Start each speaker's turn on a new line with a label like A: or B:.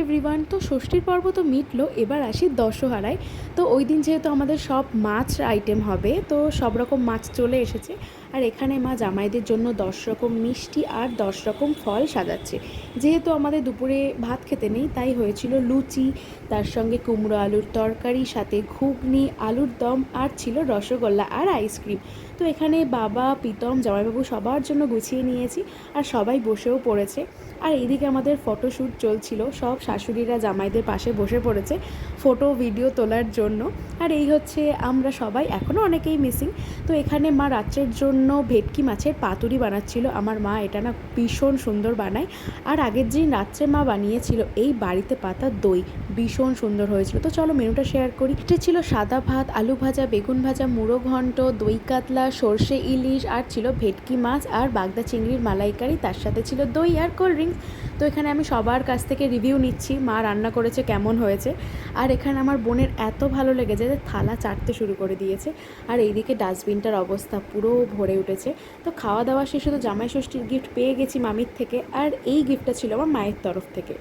A: Everyone. তো ষষ্ঠীর পর্ব তো মিটলো, এবার আসি দশহারায়। তো ওই দিন যেহেতু আমাদের সব মাছ আইটেম হবে, তো সব রকম মাছ চলে এসেছে। আর এখানে মা জামাইদের জন্য 10 রকম মিষ্টি আর 10 রকম ফল সাজাচ্ছে। যেহেতু আমাদের দুপুরে ভাত খেতে নেই, তাই হয়েছিল লুচি, তার সঙ্গে কুমড়ো আলুর তরকারি, সাথে ঘুগনি, আলুর দম, আর ছিল রসগোল্লা আর আইসক্রিম। তো এখানে বাবা, প্রীতম, জামাইবাবু সবার জন্য গুছিয়ে নিয়েছি, আর সবাই বসেও পড়েছে। আর এইদিকে আমাদের ফটোশ্যুট চলছিল, সব শাশুড়িরা জামাইদের পাশে বসে পড়েছে ফটো ভিডিও তোলার জন্য। আর এই হচ্ছে আমরা সবাই, এখনও অনেকেই মিসিং। তো এখানে মা রাত্রের জন্য ভেটকি মাছের পাতুরি বানাচ্ছিল। আমার মা এটা না ভীষণ সুন্দর বানায়। আর আগের দিন রাত্রে মা বানিয়েছিল এই বাড়িতে পাতা দই, ভীষণ সুন্দর হয়েছিল। তো চলো মেনুটা শেয়ার করি। এটা ছিল সাদা ভাত, আলু ভাজা, বেগুন ভাজা, মুড়ো ঘন্ট, দই কাতলা, সর্ষে ইলিশ, আর ছিল ভেটকি মাছ আর বাগদা চিংড়ির মালাইকারি, তার সাথে ছিল দই আর কোল্ড ড্রিঙ্কস। তো এখানে আমি সবার কাছ থেকে রিভিউ নিচ্ছি মা রান্না করেছে কেমন হয়েছে। আর এখানে আমার বোনের এত ভালো লেগেছে যে থালা চাটতে শুরু করে দিয়েছে। আর এইদিকে ডাস্টবিনটার অবস্থা পুরো ভরে উঠেছে। তো খাওয়া দাওয়া শেষে তো জামাই ষষ্ঠীর গিফট পেয়ে গেছি মামির থেকে, আর এই গিফটটা ছিল আমার মায়ের তরফ থেকে।